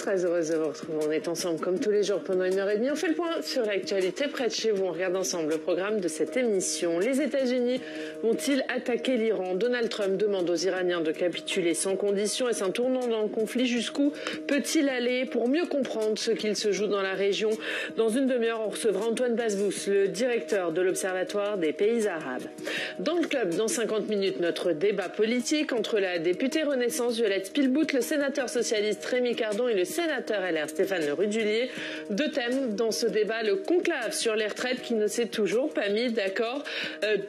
très heureuse de vous retrouver. On est ensemble comme tous les jours pendant 1h30. On fait le point sur l'actualité près de chez vous. On regarde ensemble le programme de cette émission. Les États-Unis vont-ils attaquer l'Iran? Donald Trump demande aux Iraniens de capituler sans condition. Est-ce un tournant dans le conflit? Jusqu'où peut-il aller? Pour mieux comprendre ce qu'il se joue dans la région, dans une demi-heure, on recevra Antoine Basbous, le directeur de l'Observatoire des pays arabes. Dans le club, dans 50 minutes, notre débat politique entre la députée Renaissance Violette Spilbout, le sénateur socialiste Rémi Cardon et le sénateur LR Stéphane Le Rudulier. Deux thèmes dans ce débat: le conclave sur les retraites qui ne s'est toujours pas mis d'accord.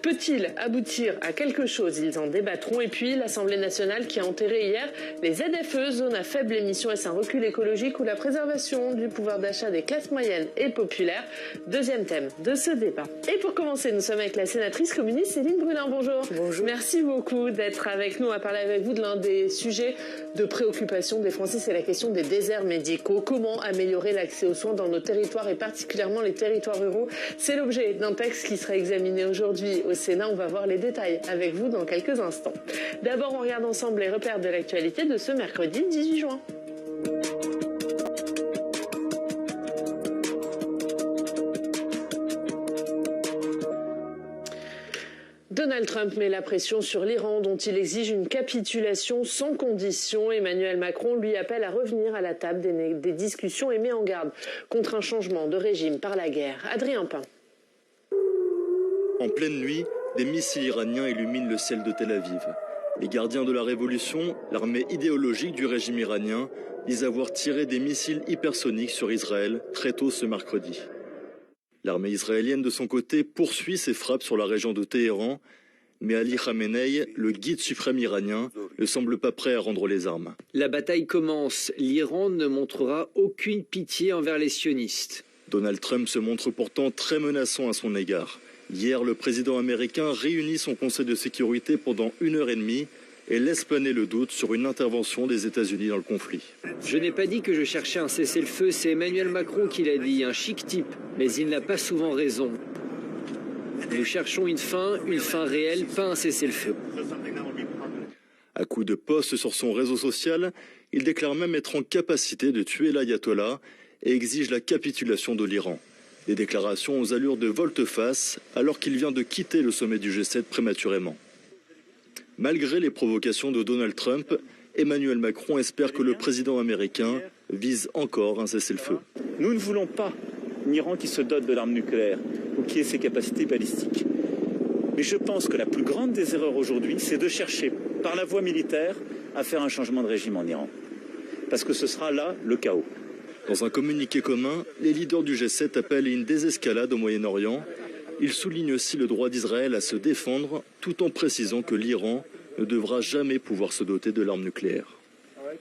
Peut-il aboutir à quelque chose? Ils en débattront. Et puis l'Assemblée nationale qui a enterré hier les ZFE, zones à faible émission. Est-ce un recul écologique ou la préservation du pouvoir d'achat des classes moyennes et populaires? Deuxième thème de ce débat. Et pour commencer, nous sommes avec la sénatrice communiste Céline Brulin. Bonjour. Bonjour. Merci beaucoup d'être avec nous. On va parler avec vous de l'un des sujets de préoccupation des Français, c'est la question des déserts médicaux. Comment améliorer l'accès aux soins dans nos territoires et particulièrement les territoires ruraux? C'est l'objet d'un texte qui sera examiné aujourd'hui au Sénat. On va voir les détails avec vous dans quelques instants. D'abord, on regarde ensemble les repères de l'actualité de ce mercredi 18 juin. Donald Trump met la pression sur l'Iran, dont il exige une capitulation sans condition. Emmanuel Macron lui appelle à revenir à la table des discussions et met en garde contre un changement de régime par la guerre. Adrien Pain. En pleine nuit, des missiles iraniens illuminent le ciel de Tel Aviv. Les gardiens de la révolution, l'armée idéologique du régime iranien, disent avoir tiré des missiles hypersoniques sur Israël très tôt ce mercredi. L'armée israélienne, de son côté, poursuit ses frappes sur la région de Téhéran, mais Ali Khamenei, le guide suprême iranien, ne semble pas prêt à rendre les armes. La bataille commence. L'Iran ne montrera aucune pitié envers les sionistes. Donald Trump se montre pourtant très menaçant à son égard. Hier, le président américain réunit son conseil de sécurité pendant 1h30 et laisse planer le doute sur une intervention des États-Unis dans le conflit. Je n'ai pas dit que je cherchais un cessez-le-feu, c'est Emmanuel Macron qui l'a dit, un chic type, mais il n'a pas souvent raison. Nous cherchons une fin réelle, pas un cessez-le-feu. À coup de posts sur son réseau social, il déclare même être en capacité de tuer l'ayatollah et exige la capitulation de l'Iran. Des déclarations aux allures de volte-face alors qu'il vient de quitter le sommet du G7 prématurément. Malgré les provocations de Donald Trump, Emmanuel Macron espère que le président américain vise encore un cessez-le-feu. Nous ne voulons pas un Iran qui se dote de l'arme nucléaire ou qui ait ses capacités balistiques. Mais je pense que la plus grande des erreurs aujourd'hui, c'est de chercher par la voie militaire à faire un changement de régime en Iran. Parce que ce sera là le chaos. Dans un communiqué commun, les leaders du G7 appellent à une désescalade au Moyen-Orient. Ils soulignent aussi le droit d'Israël à se défendre, tout en précisant que l'Iran ne devra jamais pouvoir se doter de l'arme nucléaire.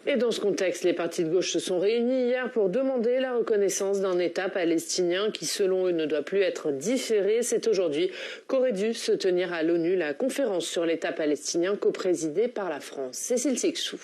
Et dans ce contexte, les partis de gauche se sont réunis hier pour demander la reconnaissance d'un État palestinien qui, selon eux, ne doit plus être différé. C'est aujourd'hui qu'aurait dû se tenir à l'ONU la conférence sur l'État palestinien coprésidée par la France. Cécile Sixou.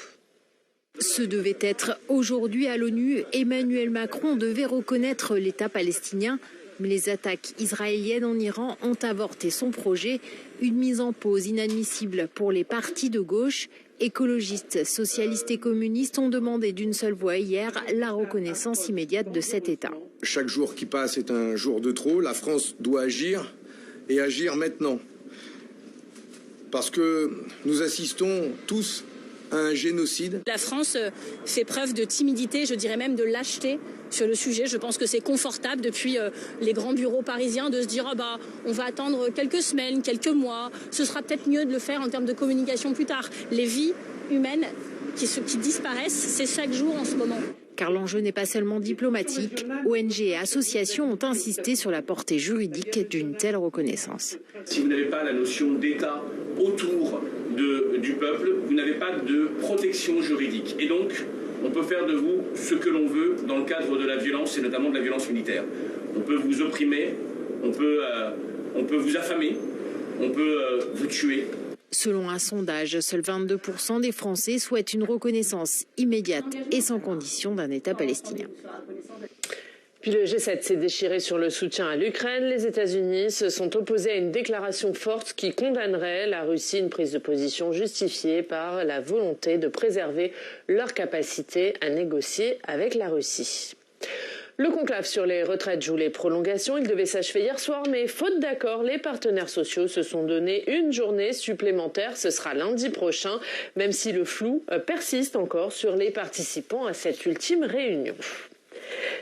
Ce devait être aujourd'hui à l'ONU. Emmanuel Macron devait reconnaître l'État palestinien. Mais les attaques israéliennes en Iran ont avorté son projet. Une mise en pause inadmissible pour les partis de gauche. Écologistes, socialistes et communistes ont demandé d'une seule voix hier la reconnaissance immédiate de cet État. Chaque jour qui passe est un jour de trop. La France doit agir et agir maintenant. Parce que nous assistons tous à un génocide. La France fait preuve de timidité, je dirais même de lâcheté sur le sujet. Je pense que c'est confortable depuis les grands bureaux parisiens de se dire on va attendre quelques semaines, quelques mois. Ce sera peut-être mieux de le faire en termes de communication plus tard. Les vies humaines qui disparaissent, c'est chaque jour en ce moment. Car l'enjeu n'est pas seulement diplomatique. ONG et associations ont insisté sur la portée juridique d'une telle reconnaissance. Si vous n'avez pas la notion d'État autour du peuple, vous n'avez pas de protection juridique. Et donc, on peut faire de vous ce que l'on veut dans le cadre de la violence, et notamment de la violence militaire. On peut vous opprimer, on peut vous affamer, on peut vous tuer. Selon un sondage, seuls 22% des Français souhaitent une reconnaissance immédiate et sans condition d'un État palestinien. Puis le G7 s'est déchiré sur le soutien à l'Ukraine. Les États-Unis se sont opposés à une déclaration forte qui condamnerait la Russie, une prise de position justifiée par la volonté de préserver leur capacité à négocier avec la Russie. Le conclave sur les retraites joue les prolongations. Il devait s'achever hier soir, mais faute d'accord, les partenaires sociaux se sont donné une journée supplémentaire. Ce sera lundi prochain, même si le flou persiste encore sur les participants à cette ultime réunion.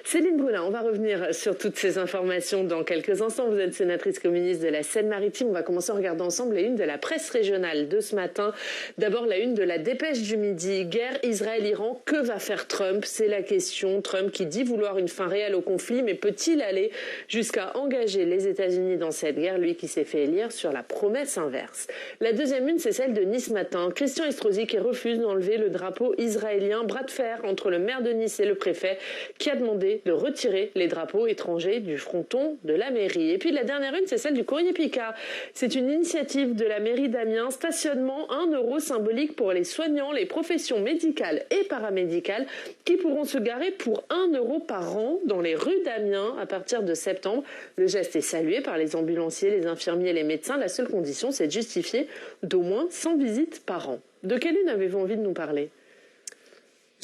Céline Brulin, on va revenir sur toutes ces informations dans quelques instants. Vous êtes sénatrice communiste de la Seine-Maritime. On va commencer en regardant ensemble la une de la presse régionale de ce matin. D'abord, la une de la Dépêche du Midi. Guerre Israël-Iran, que va faire Trump? C'est la question. Trump qui dit vouloir une fin réelle au conflit, mais peut-il aller jusqu'à engager les États-Unis dans cette guerre, lui qui s'est fait élire sur la promesse inverse? La deuxième une, c'est celle de Nice Matin. Christian Estrosi qui refuse d'enlever le drapeau israélien. Bras de fer entre le maire de Nice et le préfet qui a demandé de retirer les drapeaux étrangers du fronton de la mairie. Et puis la dernière une, c'est celle du Courrier Picard. C'est une initiative de la mairie d'Amiens. Stationnement, 1 € symbolique pour les soignants, les professions médicales et paramédicales qui pourront se garer pour 1 € par an dans les rues d'Amiens à partir de septembre. Le geste est salué par les ambulanciers, les infirmiers et les médecins. La seule condition, c'est de justifier d'au moins 100 visites par an. De quelle une avez-vous envie de nous parler ?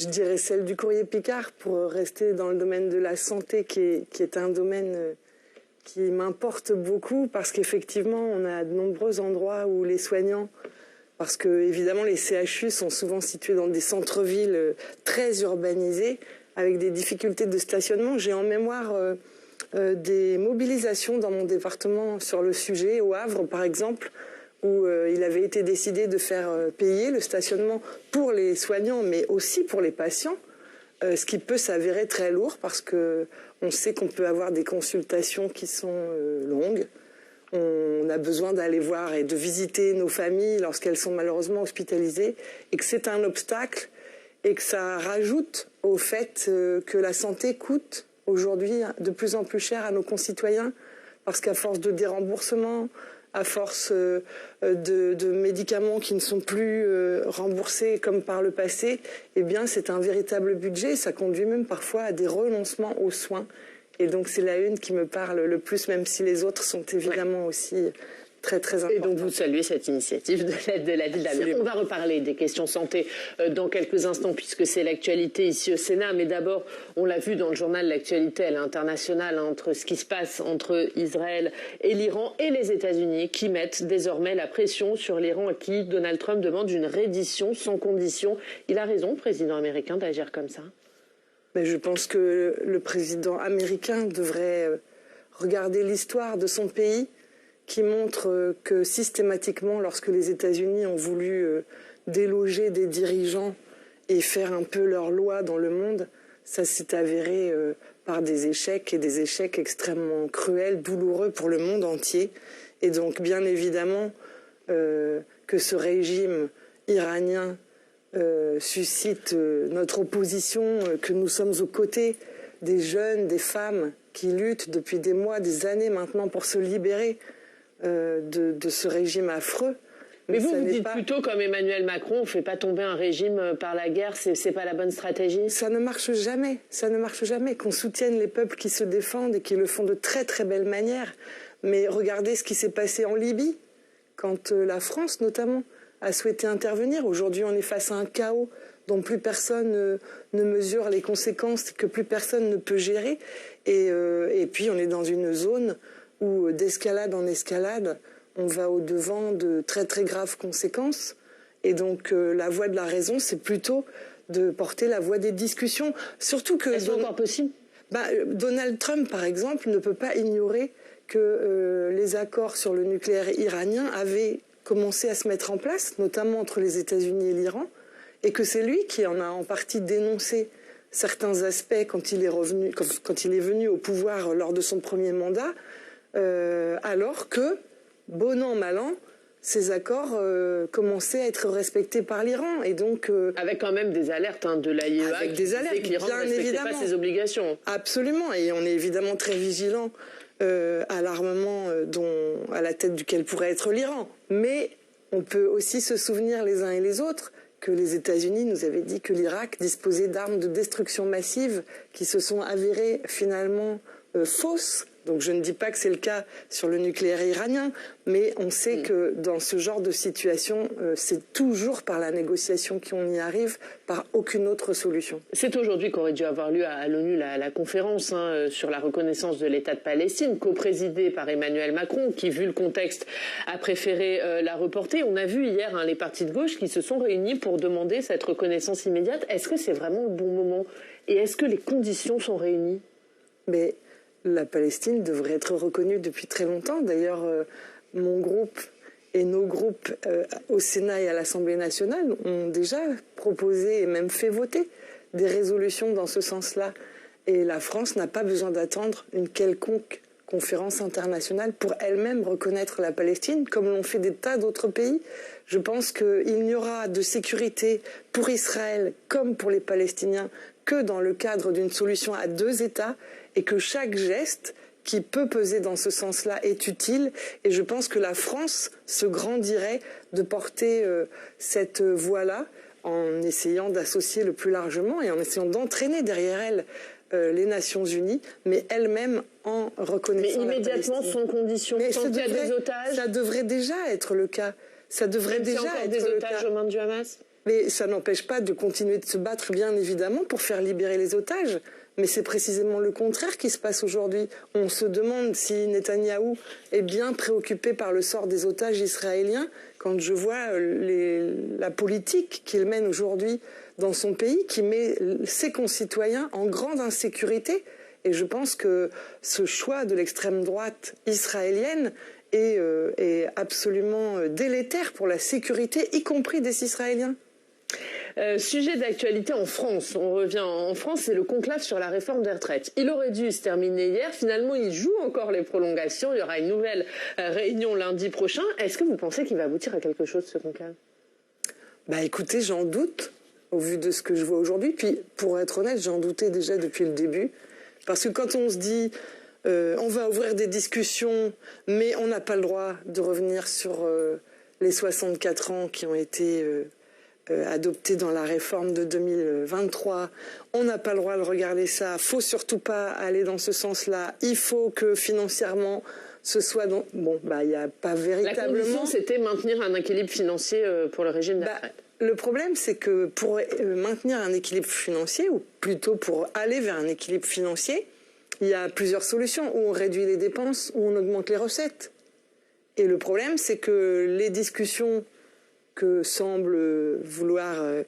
Je dirais celle du Courrier Picard pour rester dans le domaine de la santé qui est un domaine qui m'importe beaucoup parce qu'effectivement on a de nombreux endroits où les soignants, parce que évidemment les CHU sont souvent situés dans des centres-villes très urbanisés avec des difficultés de stationnement. J'ai en mémoire des mobilisations dans mon département sur le sujet, au Havre par exemple, où il avait été décidé de faire payer le stationnement pour les soignants, mais aussi pour les patients, ce qui peut s'avérer très lourd parce que on sait qu'on peut avoir des consultations qui sont longues. On a besoin d'aller voir et de visiter nos familles lorsqu'elles sont malheureusement hospitalisées, et que c'est un obstacle et que ça rajoute au fait que la santé coûte aujourd'hui de plus en plus cher à nos concitoyens parce qu'à force de déremboursement, à force de médicaments qui ne sont plus remboursés comme par le passé, eh bien c'est un véritable budget. Ça conduit même parfois à des renoncements aux soins. Et donc c'est la une qui me parle le plus, même si les autres sont évidemment aussi très très importantes. Et donc vous saluez cette initiative de l'aide de la ville d'Amiens. On va reparler des questions santé dans quelques instants puisque c'est l'actualité ici au Sénat. Mais d'abord, on l'a vu dans le journal, l'actualité à l'international entre ce qui se passe entre Israël et l'Iran et les États-Unis qui mettent désormais la pression sur l'Iran à qui Donald Trump demande une reddition sans condition. Il a raison, le président américain, d'agir comme ça. Mais je pense que le président américain devrait regarder l'histoire de son pays qui montre que systématiquement, lorsque les États-Unis ont voulu déloger des dirigeants et faire un peu leur loi dans le monde, ça s'est avéré par des échecs et des échecs extrêmement cruels, douloureux pour le monde entier. Et donc, bien évidemment, que ce régime iranien suscite notre opposition, que nous sommes aux côtés des jeunes, des femmes qui luttent depuis des mois, des années maintenant pour se libérer de ce régime affreux. Mais vous dites plutôt comme Emmanuel Macron, on ne fait pas tomber un régime par la guerre, c'est pas la bonne stratégie? Ça ne marche jamais, ça ne marche jamais. Qu'on soutienne les peuples qui se défendent et qui le font de très très belle manière. Mais regardez ce qui s'est passé en Libye, quand la France notamment a souhaité intervenir. Aujourd'hui, on est face à un chaos dont plus personne ne mesure les conséquences, que plus personne ne peut gérer. Et puis, on est dans une zone où, d'escalade en escalade, on va au-devant de très très graves conséquences. Et donc, la voie de la raison, c'est plutôt de porter la voie des discussions. Surtout que... Est-ce encore possible? Donald Trump, par exemple, ne peut pas ignorer que les accords sur le nucléaire iranien avaient commencé à se mettre en place, notamment entre les États-Unis et l'Iran, et que c'est lui qui en a en partie dénoncé certains aspects quand il est venu au pouvoir lors de son premier mandat, alors que, bon an, mal an, ces accords commençaient à être respectés par l'Iran. Et donc, avec quand même des alertes de l'AIEA avec des alertes, que l'Iran ne respectait pas ses obligations. Absolument, et on est évidemment très vigilant à l'armement à la tête duquel pourrait être l'Iran. Mais on peut aussi se souvenir les uns et les autres que les États-Unis nous avaient dit que l'Irak disposait d'armes de destruction massive qui se sont avérées finalement fausses. Donc je ne dis pas que c'est le cas sur le nucléaire iranien, mais on sait que dans ce genre de situation, c'est toujours par la négociation qu'on y arrive, par aucune autre solution. C'est aujourd'hui qu'aurait dû avoir lieu à l'ONU la conférence sur la reconnaissance de l'État de Palestine, co-présidée par Emmanuel Macron, qui, vu le contexte, a préféré la reporter. On a vu hier les partis de gauche qui se sont réunis pour demander cette reconnaissance immédiate. Est-ce que c'est vraiment le bon moment? Et est-ce que les conditions sont réunies? Mais la Palestine devrait être reconnue depuis très longtemps. D'ailleurs, mon groupe et nos groupes au Sénat et à l'Assemblée nationale ont déjà proposé et même fait voter des résolutions dans ce sens-là. Et la France n'a pas besoin d'attendre une quelconque conférence internationale pour elle-même reconnaître la Palestine, comme l'ont fait des tas d'autres pays. Je pense qu'il n'y aura de sécurité pour Israël comme pour les Palestiniens que dans le cadre d'une solution à 2 États, et que chaque geste qui peut peser dans ce sens-là est utile. Et je pense que la France se grandirait de porter cette voie-là en essayant d'associer le plus largement et en essayant d'entraîner derrière elle les Nations Unies, mais elle-même en reconnaissant mais immédiatement, la Palestine. sans condition, sans qu'il y a des otages. Ça devrait déjà être le cas. Ça devrait déjà être des le otages cas. aux mains du Hamas. Mais ça n'empêche pas de continuer de se battre, bien évidemment, pour faire libérer les otages. Mais c'est précisément le contraire qui se passe aujourd'hui. On se demande si Netanyahou est bien préoccupé par le sort des otages israéliens quand je vois la politique qu'il mène aujourd'hui dans son pays, qui met ses concitoyens en grande insécurité. Et je pense que ce choix de l'extrême droite israélienne est absolument délétère pour la sécurité, y compris des Israéliens. Sujet d'actualité en France. On revient en France, c'est le conclave sur la réforme des retraites. Il aurait dû se terminer hier. Finalement, il joue encore les prolongations. Il y aura une nouvelle réunion lundi prochain. Est-ce que vous pensez qu'il va aboutir à quelque chose, ce conclave? Écoutez, j'en doute, au vu de ce que je vois aujourd'hui. Puis, pour être honnête, j'en doutais déjà depuis le début. Parce que quand on se dit on va ouvrir des discussions, mais on n'a pas le droit de revenir sur les 64 ans qui ont été adopté dans la réforme de 2023. On n'a pas le droit de regarder ça. Faut surtout pas aller dans ce sens-là. Il faut que financièrement ce soit il n'y a pas véritablement. La condition, c'était maintenir un équilibre financier pour le régime des retraites. Le problème, c'est que pour maintenir un équilibre financier, ou plutôt pour aller vers un équilibre financier, il y a plusieurs solutions. Où on réduit les dépenses, ou on augmente les recettes. Et le problème, c'est que les discussions qu'a semblé vouloir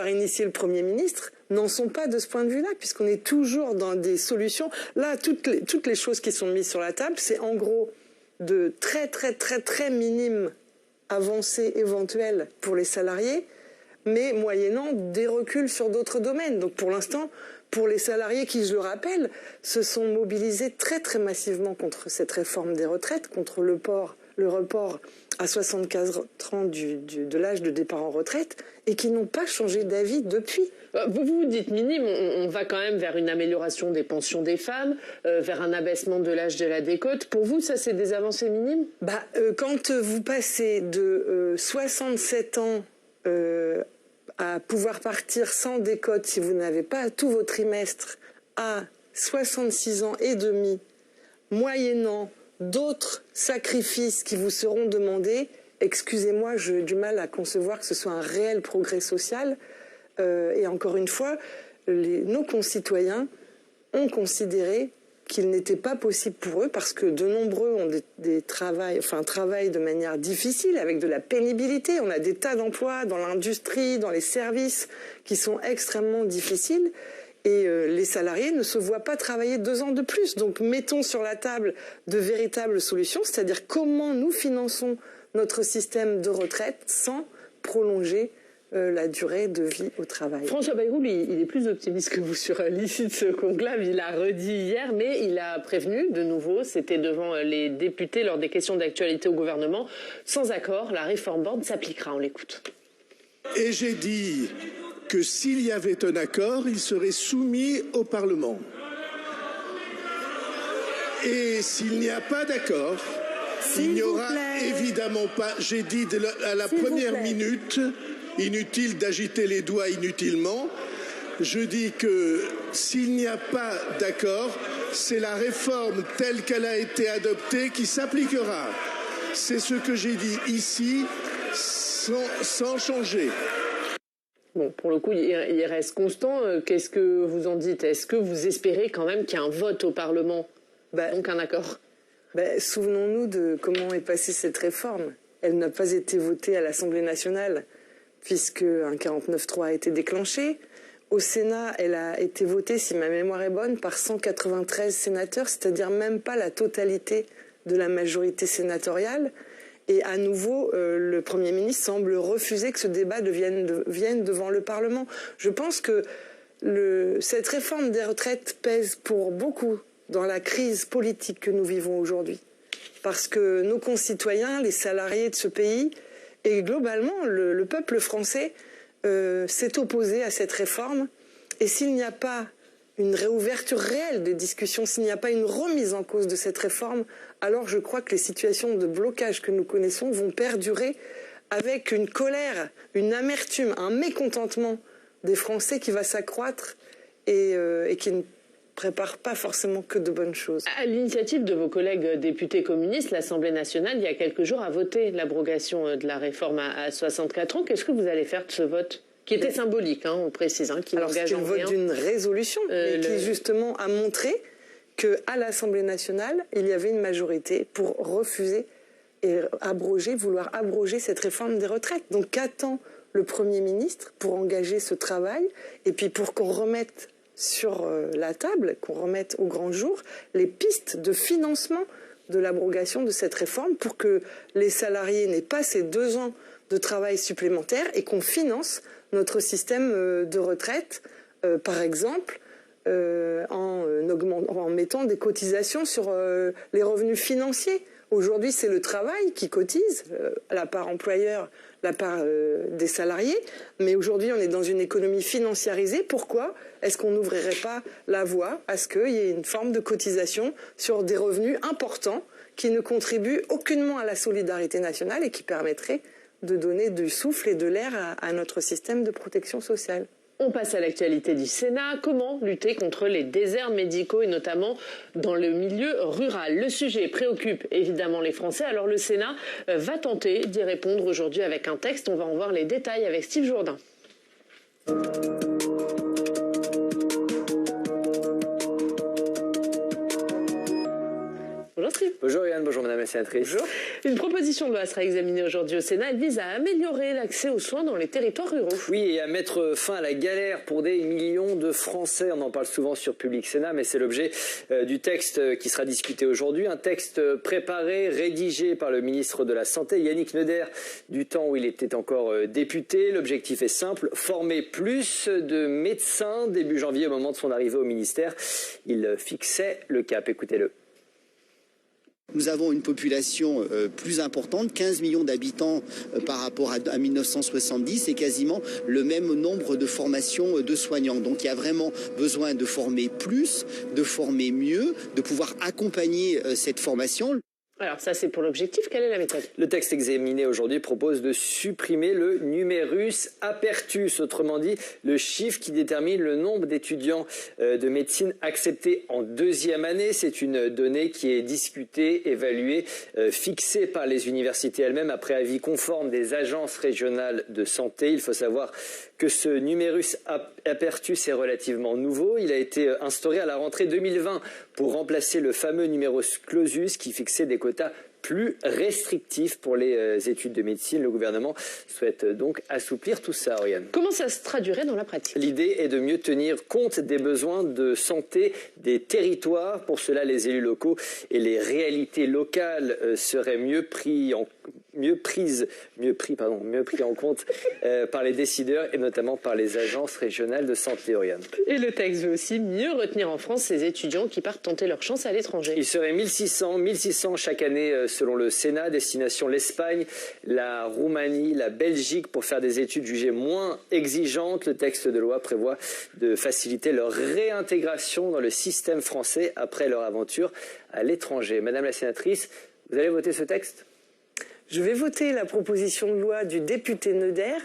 initier le Premier ministre n'en sont pas de ce point de vue-là, puisqu'on est toujours dans des solutions. Là, toutes les choses qui sont mises sur la table, c'est en gros de très, très, très, très minimes avancées éventuelles pour les salariés, mais moyennant des reculs sur d'autres domaines. Donc pour l'instant, pour les salariés qui, je le rappelle, se sont mobilisés très, très massivement contre cette réforme des retraites, contre le report à 75 ans de l'âge de départ en retraite, et qui n'ont pas changé d'avis depuis. Vous dites minime, on va quand même vers une amélioration des pensions des femmes, vers un abaissement de l'âge de la décote. Pour vous, ça, c'est des avancées minimes? Quand vous passez de 67 ans à pouvoir partir sans décote si vous n'avez pas tous vos trimestres à 66 ans et demi, moyennant d'autres sacrifices qui vous seront demandés, excusez-moi, j'ai du mal à concevoir que ce soit un réel progrès social. Et encore une fois, nos concitoyens ont considéré qu'il n'était pas possible pour eux, parce que de nombreux ont travaillent de manière difficile, avec de la pénibilité. On a des tas d'emplois dans l'industrie, dans les services, qui sont extrêmement difficiles. Et les salariés ne se voient pas travailler 2 ans de plus. Donc mettons sur la table de véritables solutions, c'est-à-dire comment nous finançons notre système de retraite sans prolonger la durée de vie au travail. François Bayrou, il est plus optimiste que vous sur l'issue de ce conclave. Il l'a redit hier, mais il a prévenu de nouveau, c'était devant les députés lors des questions d'actualité au gouvernement, sans accord, la réforme Borne s'appliquera. On l'écoute. Et j'ai dit que s'il y avait un accord, il serait soumis au Parlement. Et s'il n'y a pas d'accord, il n'y aura évidemment pas, j'ai dit à la première minute, inutile d'agiter les doigts inutilement. Je dis que s'il n'y a pas d'accord, c'est la réforme telle qu'elle a été adoptée qui s'appliquera. C'est ce que j'ai dit ici, sans changer. Bon, pour le coup, il reste constant. Qu'est-ce que vous en dites? Est-ce que vous espérez quand même qu'il y ait un vote au Parlement, donc un accord? Souvenons-nous de comment est passée cette réforme. Elle n'a pas été votée à l'Assemblée nationale, puisque un 49.3 a été déclenché. Au Sénat, elle a été votée, si ma mémoire est bonne, par 193 sénateurs, c'est-à-dire même pas la totalité de la majorité sénatoriale. Et à nouveau, le Premier ministre semble refuser que ce débat vienne devant le Parlement. Je pense que cette réforme des retraites pèse pour beaucoup dans la crise politique que nous vivons aujourd'hui. Parce que nos concitoyens, les salariés de ce pays, et globalement le peuple français s'est opposé à cette réforme. Et s'il n'y a pas une réouverture réelle des discussions, s'il n'y a pas une remise en cause de cette réforme, alors je crois que les situations de blocage que nous connaissons vont perdurer avec une colère, une amertume, un mécontentement des Français qui va s'accroître et qui ne prépare pas forcément que de bonnes choses. À l'initiative de vos collègues députés communistes, l'Assemblée nationale, il y a quelques jours, a voté l'abrogation de la réforme à 64 ans. Qu'est-ce que vous allez faire de ce vote qui était symbolique, on précise, qui n'engage en rien. C'est le vote d'une résolution, qui justement a montré qu'à l'Assemblée nationale, il y avait une majorité pour refuser et vouloir abroger cette réforme des retraites. Donc qu'attend le Premier ministre pour engager ce travail et puis pour qu'on remette sur la table, qu'on remette au grand jour les pistes de financement de l'abrogation de cette réforme pour que les salariés n'aient pas ces 2 ans de travail supplémentaires et qu'on finance notre système de retraite, par exemple, en mettant des cotisations sur les revenus financiers. Aujourd'hui, c'est le travail qui cotise, la part employeur, la part des salariés. Mais aujourd'hui, on est dans une économie financiarisée. Pourquoi est-ce qu'on n'ouvrirait pas la voie à ce qu'il y ait une forme de cotisation sur des revenus importants qui ne contribuent aucunement à la solidarité nationale et qui permettraient de donner du souffle et de l'air à notre système de protection sociale? On passe à l'actualité du Sénat. Comment lutter contre les déserts médicaux et notamment dans le milieu rural? Le sujet préoccupe évidemment les Français. Alors le Sénat va tenter d'y répondre aujourd'hui avec un texte. On va en voir les détails avec Steve Jourdain. Bonjour Steve. Bonjour Yann, bonjour Madame la Sénatrice. Bonjour. Une proposition de loi sera examinée aujourd'hui au Sénat. Elle vise à améliorer l'accès aux soins dans les territoires ruraux. Oui, et à mettre fin à la galère pour des millions de Français. On en parle souvent sur Public Sénat, mais c'est l'objet du texte qui sera discuté aujourd'hui. Un texte préparé, rédigé par le ministre de la Santé, Yannick Neuder, du temps où il était encore député. L'objectif est simple, former plus de médecins. Début janvier, au moment de son arrivée au ministère, il fixait le cap. Écoutez-le. Nous avons une population plus importante, 15 millions d'habitants par rapport à 1970 et quasiment le même nombre de formations de soignants. Donc il y a vraiment besoin de former plus, de former mieux, de pouvoir accompagner cette formation. Alors ça c'est pour l'objectif, quelle est la méthode? Le texte examiné aujourd'hui propose de supprimer le numerus apertus, autrement dit le chiffre qui détermine le nombre d'étudiants de médecine acceptés en 2e année. C'est une donnée qui est discutée, évaluée, fixée par les universités elles-mêmes après avis conforme des agences régionales de santé. Il faut savoir que ce numerus apertus est relativement nouveau. Il a été instauré à la rentrée 2020 pour remplacer le fameux numerus clausus qui fixait des quotas plus restrictifs pour les études de médecine. Le gouvernement souhaite donc assouplir tout ça, Oriane. Comment ça se traduirait dans la pratique? L'idée est de mieux tenir compte des besoins de santé des territoires. Pour cela, les élus locaux et les réalités locales seraient mieux pris en compte par les décideurs et notamment par les agences régionales de santé, Oriane. Et le texte veut aussi mieux retenir en France ces étudiants qui partent tenter leur chance à l'étranger. Il serait 1600 chaque année selon le Sénat, destination l'Espagne, la Roumanie, la Belgique pour faire des études jugées moins exigeantes. Le texte de loi prévoit de faciliter leur réintégration dans le système français après leur aventure à l'étranger. Madame la sénatrice, vous allez voter ce texte ? Je vais voter la proposition de loi du député Neuder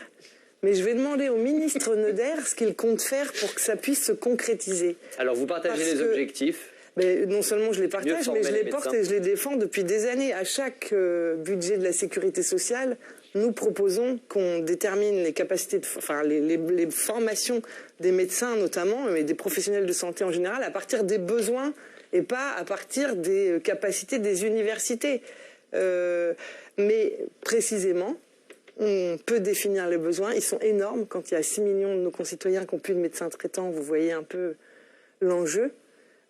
Mais je vais demander au ministre Neuder ce qu'il compte faire pour que ça puisse se concrétiser. Alors, vous partagez les objectifs. Mais non seulement je les partage, mais je les porte et je les défends depuis des années. À chaque budget de la sécurité sociale, nous proposons qu'on détermine les capacités, les formations des médecins notamment, mais des professionnels de santé en général, à partir des besoins et pas à partir des capacités des universités. Mais précisément, on peut définir les besoins. Ils sont énormes. Quand il y a 6 millions de nos concitoyens qui n'ont plus de médecins traitants, vous voyez un peu l'enjeu.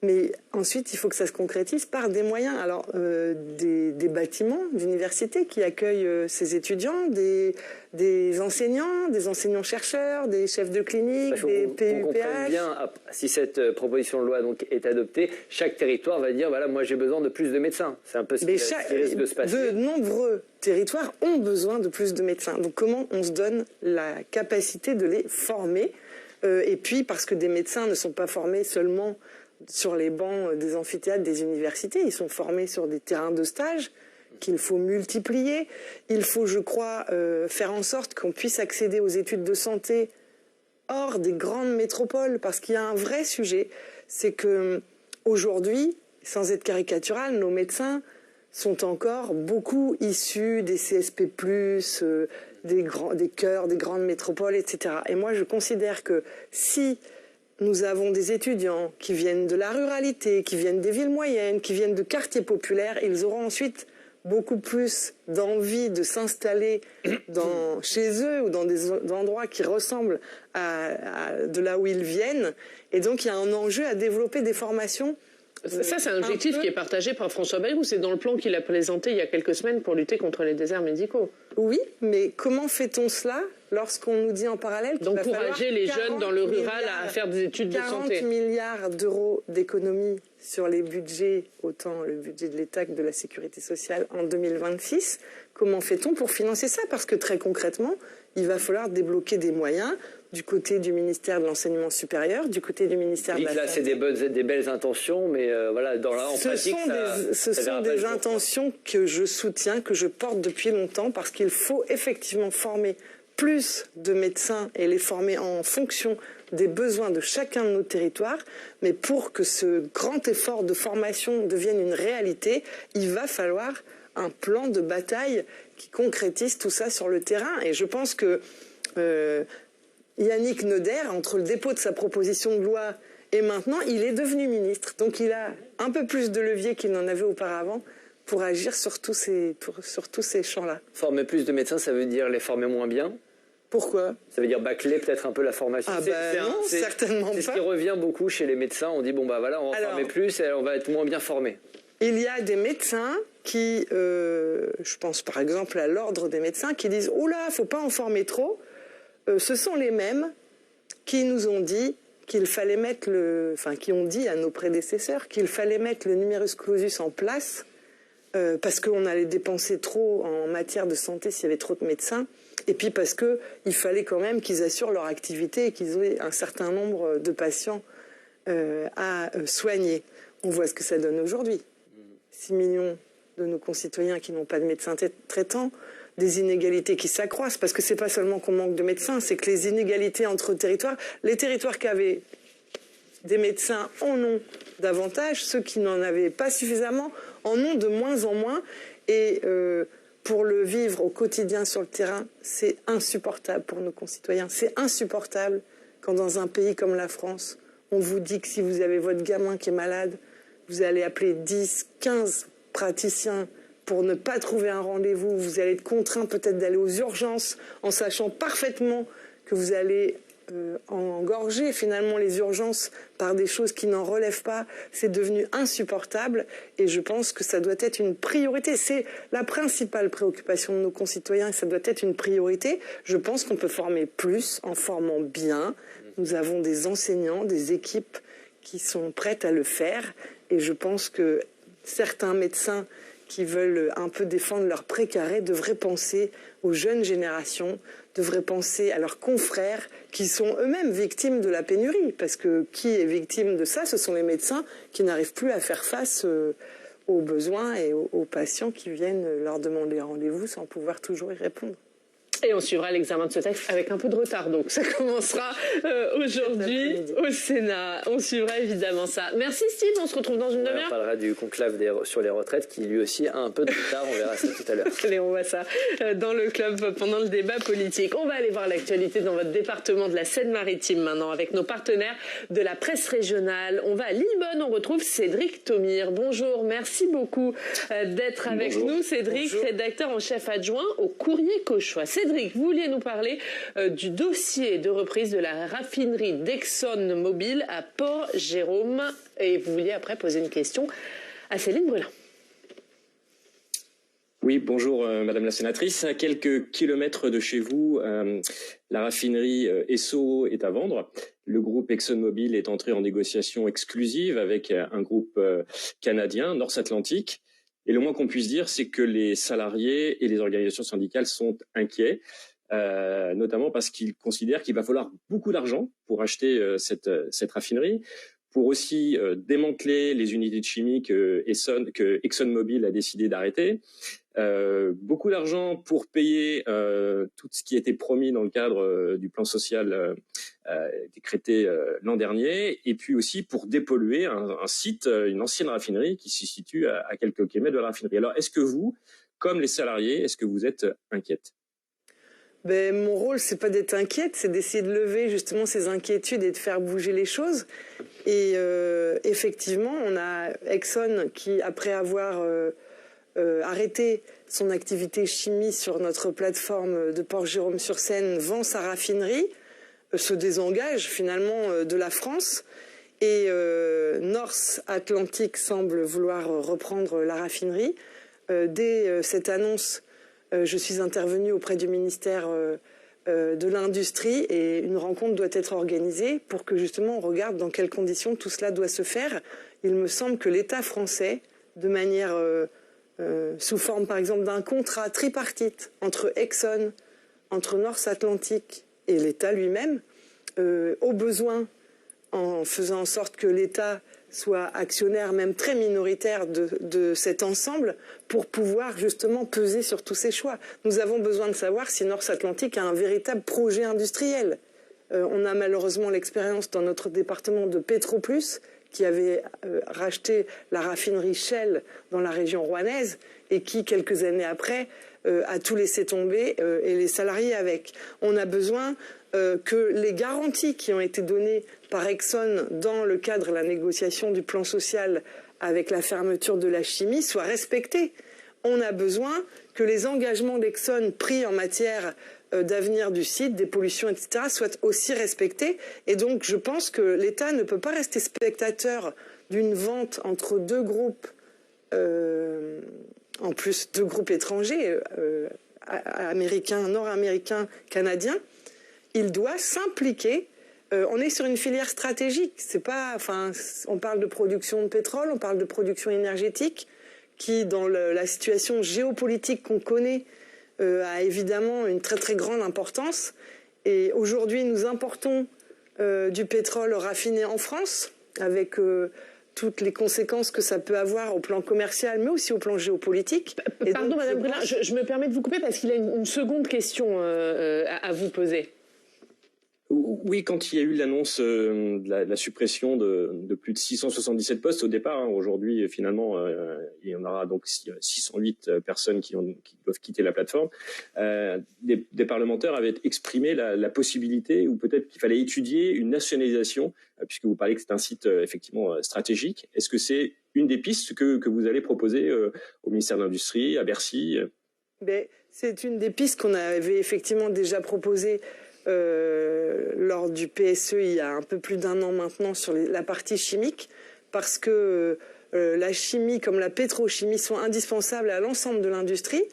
Mais ensuite, il faut que ça se concrétise par des moyens. Alors, des bâtiments d'université qui accueillent ces étudiants, des enseignants-chercheurs, des chefs de clinique, des PUPH. On comprend bien, si cette proposition de loi donc est adoptée, chaque territoire va dire, voilà, moi j'ai besoin de plus de médecins. C'est un peu ce qui risque de se passer. De nombreux territoires ont besoin de plus de médecins. Donc, comment on se donne la capacité de les former et puis, parce que des médecins ne sont pas formés seulement sur les bancs des amphithéâtres des universités, ils sont formés sur des terrains de stage qu'il faut multiplier. Il faut, je crois, faire en sorte qu'on puisse accéder aux études de santé hors des grandes métropoles, parce qu'il y a un vrai sujet, c'est que aujourd'hui, sans être caricatural, nos médecins sont encore beaucoup issus des CSP+, des cœurs, des grandes métropoles, etc. Et moi, je considère que si nous avons des étudiants qui viennent de la ruralité, qui viennent des villes moyennes, qui viennent de quartiers populaires, ils auront ensuite beaucoup plus d'envie de s'installer chez eux ou dans des endroits qui ressemblent à de là où ils viennent. Et donc, il y a un enjeu à développer des formations. Ça, c'est un objectif qui est partagé par François Bayrou. C'est dans le plan qu'il a présenté il y a quelques semaines pour lutter contre les déserts médicaux. Oui, mais comment fait-on cela lorsqu'on nous dit en parallèle qu'il va falloir encourager les jeunes dans le rural à faire des études de santé. 40 milliards d'euros d'économies sur les budgets, autant le budget de l'État que de la sécurité sociale en 2026. Comment fait-on pour financer ça? Parce que très concrètement, il va falloir débloquer des moyens du côté du ministère de l'Enseignement supérieur, du côté du ministère de la Santé. Là, c'est des belles intentions, mais voilà, en pratique, ce sont des intentions que je soutiens, que je porte depuis longtemps, parce qu'il faut effectivement former plus de médecins et les former en fonction des besoins de chacun de nos territoires. Mais pour que ce grand effort de formation devienne une réalité, il va falloir un plan de bataille qui concrétise tout ça sur le terrain. Et je pense que Yannick Neuder, entre le dépôt de sa proposition de loi et maintenant, il est devenu ministre. Donc il a un peu plus de levier qu'il n'en avait auparavant pour agir sur tous ces champs-là. Former plus de médecins, ça veut dire les former moins bien? Pourquoi? Ça veut dire bâcler peut-être un peu la formation. Non, certainement pas. C'est ce qui revient beaucoup chez les médecins. On dit, bon, bah voilà, on va former plus et on va être moins bien formés. Il y a des médecins qui, je pense par exemple à l'ordre des médecins, qui disent « Oh là, faut pas en former trop ». Ce sont les mêmes qui nous ont dit qu'il fallait mettre qui ont dit à nos prédécesseurs qu'il fallait mettre le numerus clausus en place parce qu'on allait dépenser trop en matière de santé s'il y avait trop de médecins, et puis parce qu'il fallait quand même qu'ils assurent leur activité et qu'ils aient un certain nombre de patients à soigner. On voit ce que ça donne aujourd'hui. 6 millions de nos concitoyens qui n'ont pas de médecins traitants, des inégalités qui s'accroissent, parce que c'est pas seulement qu'on manque de médecins, c'est que les inégalités entre territoires, les territoires qui avaient des médecins en ont davantage, ceux qui n'en avaient pas suffisamment en ont de moins en moins, et pour le vivre au quotidien sur le terrain, c'est insupportable pour nos concitoyens. C'est insupportable quand dans un pays comme la France, on vous dit que si vous avez votre gamin qui est malade, vous allez appeler 10, 15 praticiens pour ne pas trouver un rendez-vous. Vous allez être contraint peut-être d'aller aux urgences en sachant parfaitement que vous allez engorger finalement les urgences par des choses qui n'en relèvent pas. C'est devenu insupportable et je pense que ça doit être une priorité. C'est la principale préoccupation de nos concitoyens et ça doit être une priorité. Je pense qu'on peut former plus en formant bien. Nous avons des enseignants, des équipes qui sont prêtes à le faire et je pense que certains médecins qui veulent un peu défendre leur précaré devraient penser aux jeunes générations, devraient penser à leurs confrères qui sont eux-mêmes victimes de la pénurie. Parce que qui est victime de ça? Ce sont les médecins qui n'arrivent plus à faire face aux besoins et aux patients qui viennent leur demander rendez-vous sans pouvoir toujours y répondre. Et on suivra l'examen de ce texte avec un peu de retard. Donc ça commencera aujourd'hui au Sénat. On suivra évidemment ça. Merci Steve, on se retrouve dans une demi-heure. On parlera du conclave sur les retraites qui lui aussi a un peu de retard. On verra ça tout à l'heure. Allez, on voit ça dans le club pendant le débat politique. On va aller voir l'actualité dans votre département de la Seine-Maritime maintenant avec nos partenaires de la presse régionale. On va à Lillebonne, on retrouve Cédric Thomire. Bonjour, merci beaucoup d'être avec nous. Cédric, rédacteur en chef adjoint au Courrier Cauchois. Cédric, vous vouliez nous parler du dossier de reprise de la raffinerie d'ExxonMobil à Port-Jérôme. Et vous vouliez après poser une question à Céline Brulin. Oui, bonjour Madame la Sénatrice. À quelques kilomètres de chez vous, la raffinerie Esso est à vendre. Le groupe ExxonMobil est entré en négociation exclusive avec un groupe canadien, North Atlantic. Et le moins qu'on puisse dire, c'est que les salariés et les organisations syndicales sont inquiets, notamment parce qu'ils considèrent qu'il va falloir beaucoup d'argent pour acheter cette raffinerie, pour aussi démanteler les unités de chimie que ExxonMobil a décidé d'arrêter. Beaucoup d'argent pour payer tout ce qui était promis dans le cadre du plan social décrété l'an dernier, et puis aussi pour dépolluer un site, une ancienne raffinerie qui se situe à quelques kilomètres de la raffinerie. Alors, est-ce que vous, comme les salariés, est-ce que vous êtes inquiète ? Mon rôle, c'est pas d'être inquiète, c'est d'essayer de lever justement ces inquiétudes et de faire bouger les choses. Et effectivement, on a Exxon qui, après avoir arrêté son activité chimie sur notre plateforme de Port-Jérôme-sur-Seine, vend sa raffinerie, se désengage finalement de la France. Et North Atlantic semble vouloir reprendre la raffinerie. Dès cette annonce, je suis intervenue auprès du ministère de l'Industrie et une rencontre doit être organisée pour que justement on regarde dans quelles conditions tout cela doit se faire. Il me semble que l'État français, de manière sous forme par exemple d'un contrat tripartite entre Exxon, entre North Atlantic et l'État lui-même, au besoin, en faisant en sorte que l'État soit actionnaire même très minoritaire de cet ensemble pour pouvoir justement peser sur tous ces choix. Nous avons besoin de savoir si North Atlantic a un véritable projet industriel. On a malheureusement l'expérience dans notre département de Petroplus qui avait racheté la raffinerie Shell dans la région rouennaise et qui, quelques années après, a tout laissé tomber et les salariés avec. On a besoin que les garanties qui ont été données par Exxon dans le cadre de la négociation du plan social avec la fermeture de la chimie soient respectées. On a besoin que les engagements d'Exxon pris en matière d'avenir du site, des pollutions, etc., soient aussi respectés. Et donc, je pense que l'État ne peut pas rester spectateur d'une vente entre deux groupes, en plus deux groupes étrangers, américains, nord-américains, canadiens. Il doit s'impliquer. On est sur une filière stratégique. C'est pas, on parle de production de pétrole, on parle de production énergétique, qui, dans la situation géopolitique qu'on connaît, a évidemment une très très grande importance. Et aujourd'hui, nous importons du pétrole raffiné en France, avec toutes les conséquences que ça peut avoir au plan commercial, mais aussi au plan géopolitique. Pardon, Madame Brulin, je me permets de vous couper parce qu'il a une seconde question à vous poser. Oui, quand il y a eu l'annonce de la suppression de plus de 677 postes au départ, aujourd'hui finalement il y en aura donc 608 personnes qui doivent quitter la plateforme, des parlementaires avaient exprimé la possibilité ou peut-être qu'il fallait étudier une nationalisation, puisque vous parlez que c'est un site effectivement stratégique. Est-ce que c'est une des pistes que vous allez proposer au ministère de l'Industrie, à Bercy? C'est une des pistes qu'on avait effectivement déjà proposées lors du PSE il y a un peu plus d'un an maintenant sur la partie chimique, parce que la chimie comme la pétrochimie sont indispensables à l'ensemble de l'industrie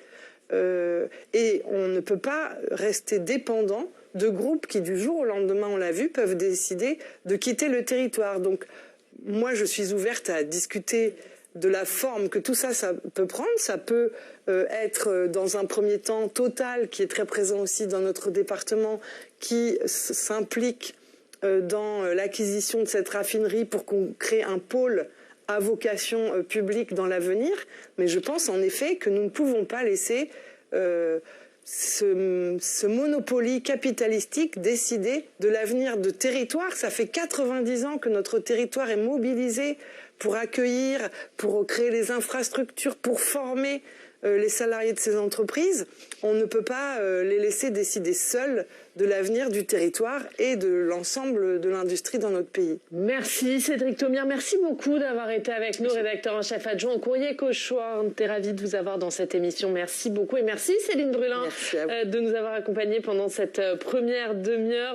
et on ne peut pas rester dépendant de groupes qui du jour au lendemain, on l'a vu, peuvent décider de quitter le territoire. Donc moi je suis ouverte à discuter de la forme que tout ça peut prendre. Ça peut être dans un premier temps Total, qui est très présent aussi dans notre département, qui s'implique dans l'acquisition de cette raffinerie pour qu'on crée un pôle à vocation publique dans l'avenir. Mais je pense en effet que nous ne pouvons pas laisser ce monopoly capitalistique décider de l'avenir de territoire. Ça fait 90 ans que notre territoire est mobilisé pour accueillir, pour créer les infrastructures, pour former les salariés de ces entreprises. On ne peut pas les laisser décider seuls de l'avenir du territoire et de l'ensemble de l'industrie dans notre pays. Merci Cédric Thomière, merci beaucoup d'avoir été avec nous, rédacteur en chef adjoint au Courrier Cauchois. On était ravis de vous avoir dans cette émission. Merci beaucoup et merci Céline Brulin de nous avoir accompagnés pendant cette première demi-heure.